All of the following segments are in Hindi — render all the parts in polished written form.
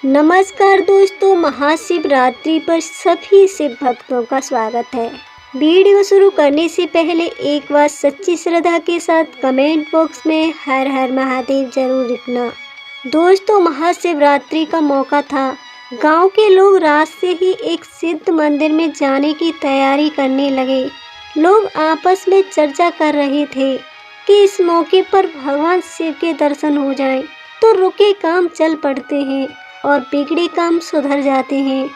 नमस्कार दोस्तों, महाशिवरात्रि पर सभी शिव भक्तों का स्वागत है। वीडियो शुरू करने से पहले एक बार सच्ची श्रद्धा के साथ कमेंट बॉक्स में हर हर महादेव जरूर लिखना। दोस्तों, महाशिवरात्रि का मौका था। गांव के लोग रात से ही एक सिद्ध मंदिर में जाने की तैयारी करने लगे। लोग आपस में चर्चा कर रहे थे कि इस मौके पर भगवान शिव के दर्शन हो जाएं, तो रुके काम चल पड़ते हैं और बिगड़े काम सुधर जाते हैं।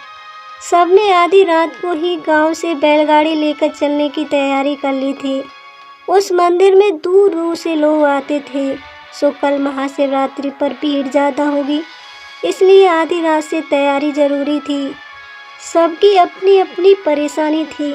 सबने आधी रात को ही गांव से बैलगाड़ी लेकर चलने की तैयारी कर ली थी। उस मंदिर में दूर दूर से लोग आते थे, सो कल महाशिवरात्रि पर भीड़ ज़्यादा होगी, इसलिए आधी रात से तैयारी जरूरी थी। सबकी अपनी अपनी परेशानी थी।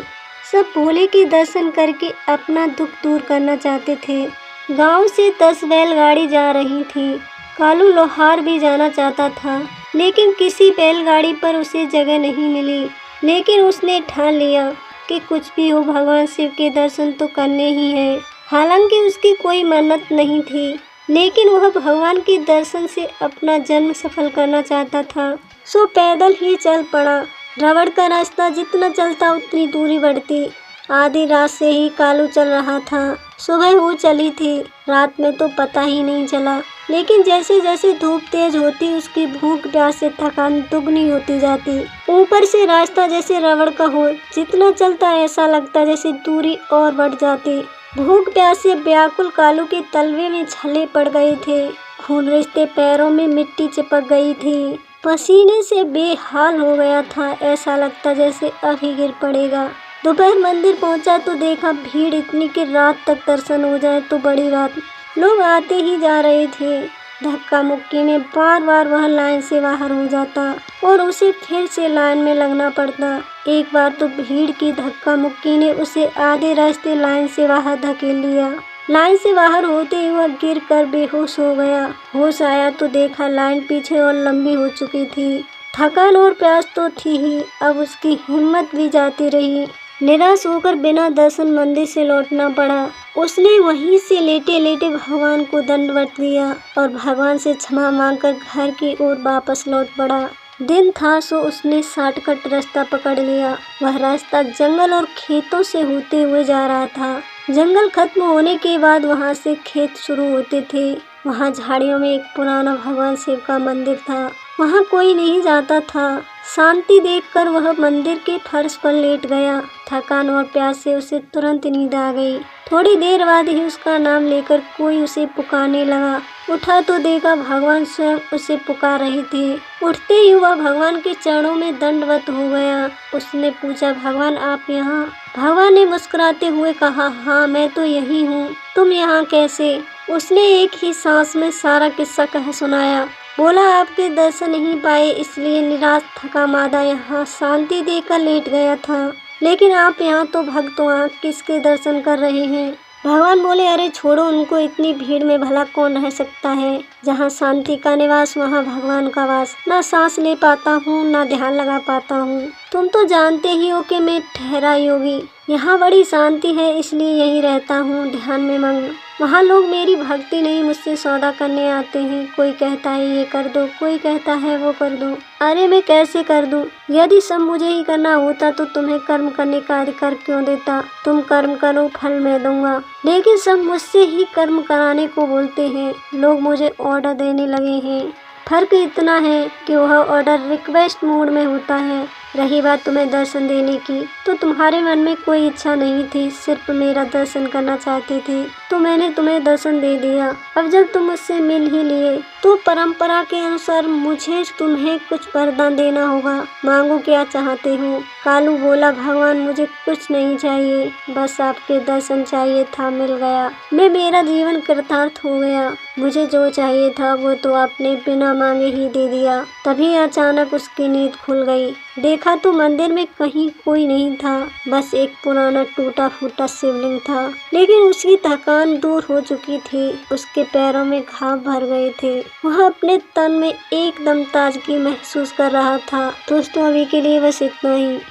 सब भोले के दर्शन करके अपना दुख दूर करना चाहते थे। गांव से 10 बैलगाड़ी जा रही थी। कालू लोहार भी जाना चाहता था, लेकिन किसी बैलगाड़ी पर उसे जगह नहीं मिली। लेकिन उसने ठान लिया कि कुछ भी हो, भगवान शिव के दर्शन तो करने ही हैं। हालांकि उसकी कोई मन्नत नहीं थी, लेकिन वह भगवान के दर्शन से अपना जन्म सफल करना चाहता था। सो पैदल ही चल पड़ा। रबड़ का रास्ता जितना चलता उतनी दूरी बढ़ती। आधी रात से ही कालू चल रहा था। सुबह हो चली थी। रात में तो पता ही नहीं चला, लेकिन जैसे जैसे धूप तेज होती उसकी भूख प्यास से थकान दुगनी होती जाती। ऊपर से रास्ता जैसे रबड़ का हो, जितना चलता ऐसा लगता जैसे दूरी और बढ़ जाती। भूख प्यास से व्याकुल कालू के तलवे में छले पड़ गए थे। खून रिश्ते पैरों में मिट्टी चिपक गई थी। पसीने से बेहाल हो गया था। ऐसा लगता जैसे अभी गिर पड़ेगा। दोपहर मंदिर पहुंचा तो देखा भीड़ इतनी कि रात तक दर्शन हो जाए तो बड़ी बात। लोग आते ही जा रहे थे। धक्का मुक्की में बार बार वह लाइन से बाहर हो जाता और उसे फिर से लाइन में लगना पड़ता। एक बार तो भीड़ की धक्का मुक्की ने उसे आधे रास्ते लाइन से बाहर धकेल लिया। लाइन से बाहर होते ही वह गिर कर बेहोश हो गया। होश आया तो देखा लाइन पीछे और लंबी हो चुकी थी। थकान और प्यास तो थी ही, अब उसकी हिम्मत भी जाती रही। निराश होकर बिना दर्शन मंदिर से लौटना पड़ा। उसने वहीं से लेटे लेटे भगवान को दंडवत दिया और भगवान से क्षमा मांगकर घर की ओर वापस लौट पड़ा। दिन था, सो उसने शॉर्टकट रास्ता पकड़ लिया। वह रास्ता जंगल और खेतों से होते हुए जा रहा था। जंगल खत्म होने के बाद वहां से खेत शुरू होते थे। वहां झाड़ियों में एक पुराना भगवान शिव का मंदिर था। वहां कोई नहीं जाता था। शांति देखकर वह मंदिर के फर्श पर लेट गया। थकान और प्यास से उसे तुरंत नींद आ गई। थोड़ी देर बाद ही उसका नाम लेकर कोई उसे पुकारने लगा। उठा तो देखा भगवान स्वयं उसे पुकार रहे थे। उठते ही वह भगवान के चरणों में दंडवत हो गया। उसने पूछा, भगवान आप यहाँ? भगवान ने मुस्कुराते हुए कहा, हाँ मैं तो यही हूँ। तुम यहाँ कैसे? उसने एक ही सांस में सारा किस्सा कह सुनाया। बोला, आपके दर्शन नहीं पाए इसलिए निराश थका मादा यहाँ शांति देकर लेट गया था, लेकिन आप यहाँ तो भक्त वहाँ किसके दर्शन कर रहे हैं? भगवान बोले, अरे छोड़ो उनको, इतनी भीड़ में भला कौन रह सकता है। जहाँ शांति का निवास वहाँ भगवान का वास। ना सांस ले पाता हूँ ना ध्यान लगा पाता हूँ। तुम तो जानते ही हो कि मैं ठहरा योगी। यहाँ बड़ी शांति है इसलिए यहीं रहता हूँ ध्यान में मग्न। वहाँ लोग मेरी भक्ति नहीं मुझसे सौदा करने आते हैं। कोई कहता है ये कर दो, कोई कहता है वो कर दो। अरे मैं कैसे कर दूं? यदि सब मुझे ही करना होता तो तुम्हें कर्म करने का अधिकार क्यों देता? तुम कर्म करो, फल मैं दूंगा। लेकिन सब मुझसे ही कर्म कराने को बोलते हैं। लोग मुझे ऑर्डर देने लगे हैं। फर्क इतना है कि वह ऑर्डर रिक्वेस्ट मोड में होता है। रही बात तुम्हें दर्शन देने की, तो तुम्हारे मन में कोई इच्छा नहीं थी, सिर्फ मेरा दर्शन करना चाहते थे, तो मैंने तुम्हें दर्शन दे दिया। अब जब तुम मुझसे मिल ही लिए तो परंपरा के अनुसार मुझे तुम्हें कुछ वरदान देना होगा। मांगो, क्या चाहते हो? कालू बोला, भगवान मुझे कुछ नहीं चाहिए, बस आपके दर्शन चाहिए था, मिल गया। मेरा जीवन कृतार्थ हो गया। मुझे जो चाहिए था वो तो आपने बिना मांगे ही दे दिया। तभी अचानक उसकी नींद खुल गई। देखा तो मंदिर में कहीं कोई नहीं था, बस एक पुराना टूटा फूटा शिवलिंग था। लेकिन उसकी थकान दूर हो चुकी थी। उसके पैरों में घाव भर गए थे। वह अपने तन में एकदम ताजगी महसूस कर रहा था। दोस्तों, अभी के लिए बस इतना ही।